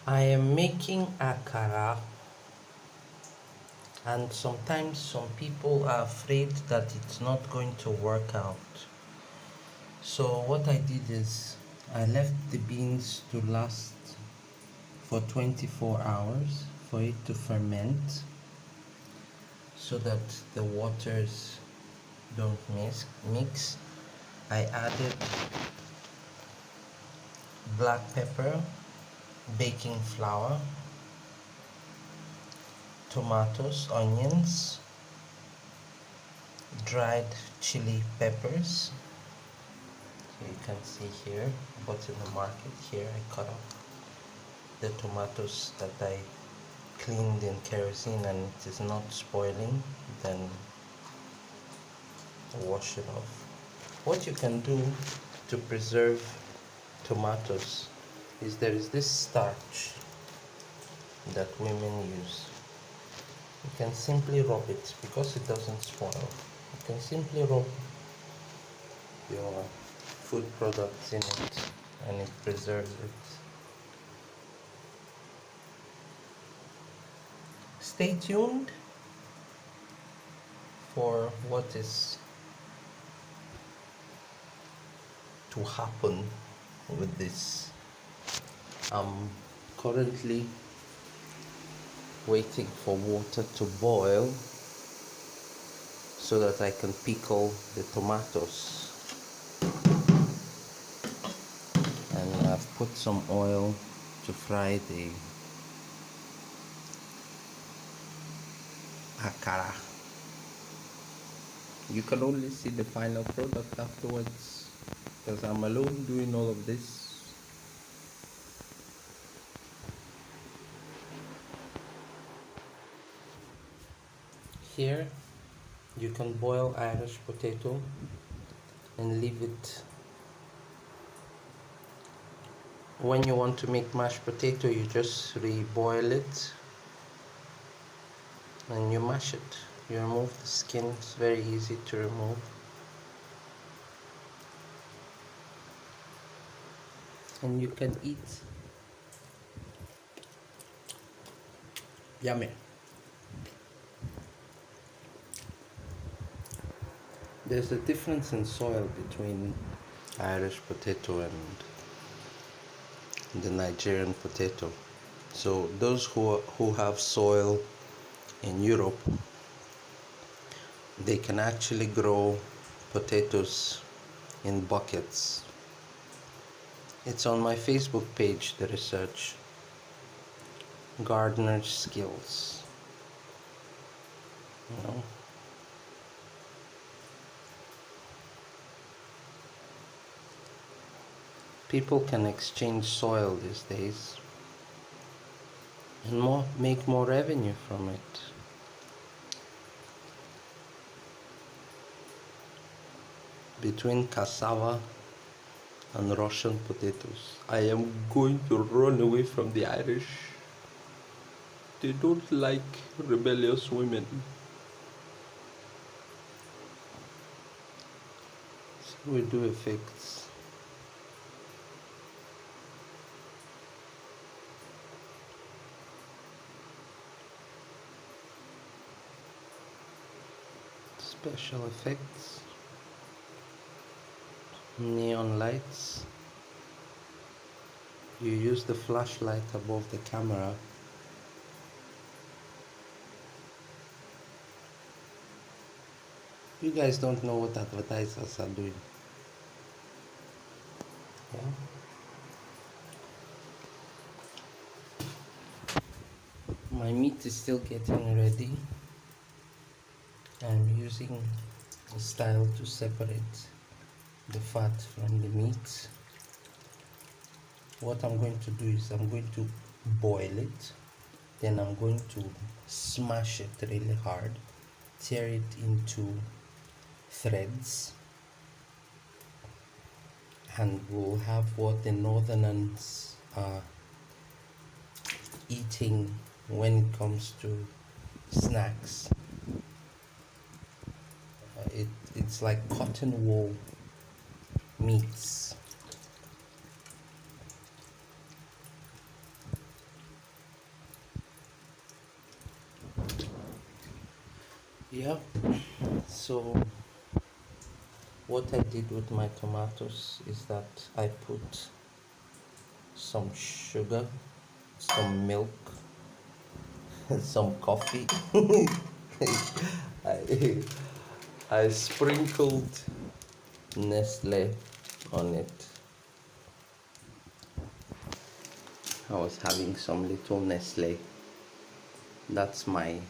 I am making Ankara, and sometimes some people are afraid that it's not going to work out. So what I did is I left the beans to last for 24 hours for it to ferment so that the waters don't mix. I added black pepper, baking flour, tomatoes, onions, dried chili peppers. So you can see here, but in the market here I cut off the tomatoes that I cleaned in kerosene and it is not spoiling, then wash it off. What you can do to preserve tomatoes is there is this starch that women use. You can simply rub it because it doesn't spoil. You can simply rub your food products in it and it preserves it. Stay tuned for what is to happen with this. I'm currently waiting for water to boil so that I can pickle the tomatoes, and I've put some oil to fry the akara. You can only see the final product afterwards because I'm alone doing all of this. Here you can boil Irish potato and leave it. When you want to make mashed potato, you just reboil it and you mash it. You remove the skin, it's very easy to remove. And you can eat. Yummy. There's a difference in soil between Irish potato and the Nigerian potato. So those who have soil in Europe, they can actually grow potatoes in buckets. It's on my Facebook page, the research. Gardener's skills. You know? People can exchange soil these days and make more revenue from it. Between cassava and Russian potatoes, I am going to run away from the Irish. They don't like rebellious women. So we do effects. Special effects. Neon lights. You use the flashlight above the camera. You guys don't know what advertisers are doing. Yeah? My meat is still getting ready. I'm using a style to separate the fat from the meat. What I'm going to do is I'm going to boil it, then I'm going to smash it really hard, tear it into threads, and we'll have what the northerners are eating when it comes to snacks. It's like cotton wool meats. Yeah. So what I did with my tomatoes is that I put some sugar, some milk, some coffee. I, I sprinkled Nestle on it. I was having some little Nestle. That's my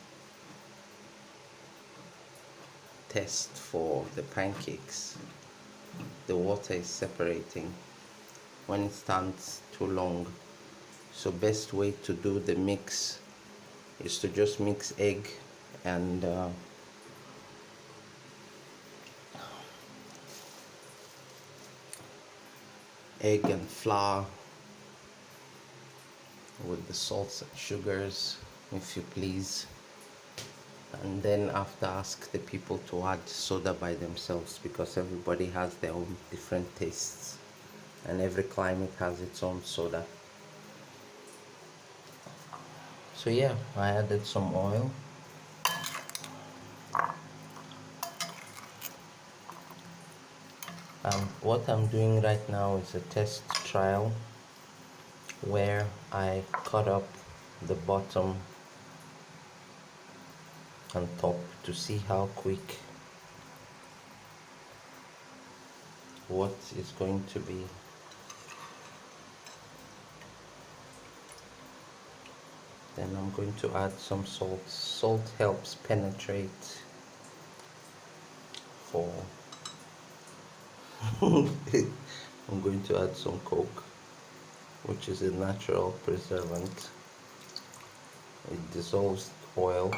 test for the pancakes. The water is separating when it stands too long. So best way to do the mix is to just mix and egg and flour with the salts and sugars, if you please. And then after, ask the people to add soda by themselves, because everybody has their own different tastes and every climate has its own soda. So yeah, I added some oil. What I'm doing right now is a test trial where I cut up the bottom and top to see how quick what is going to be. Then I'm going to add some salt. Salt helps penetrate for I'm going to add some Coke, which is a natural preservative. It dissolves oil.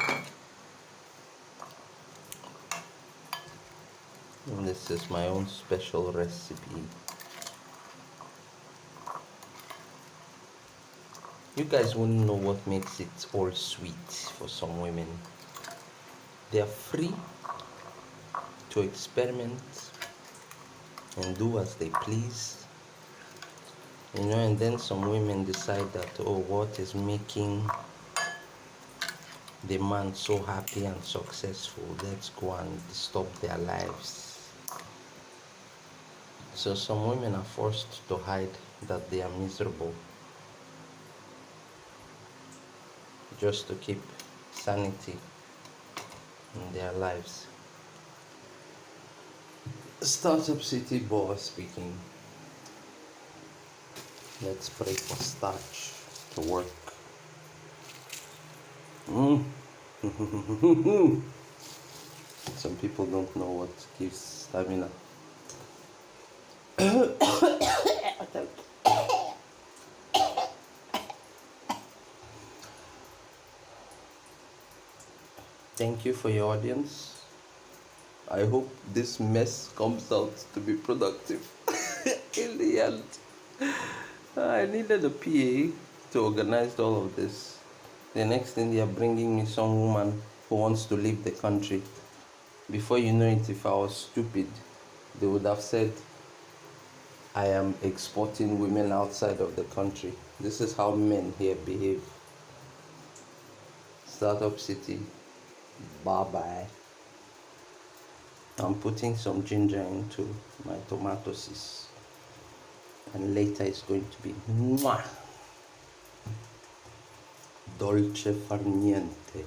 And this is my own special recipe. You guys wouldn't know what makes it all sweet for some women. They are free to experiment and do as they please. And then some women decide that, oh, what is making the man so happy and successful? Let's go and disturb their lives. So some women are forced to hide that they are miserable just to keep sanity in their lives. Startup City boy speaking. Let's pray for starch to work. Some people don't know what gives stamina. Thank you for your audience. I hope this mess comes out to be productive in the end. I needed a PA to organize all of this. The next thing, they are bringing me some woman who wants to leave the country. Before you know it, if I was stupid, they would have said I am exporting women outside of the country. This is how men here behave. Startup City, bye bye. I'm putting some ginger into my tomato sauce, and later it's going to be mwah, dolce far niente.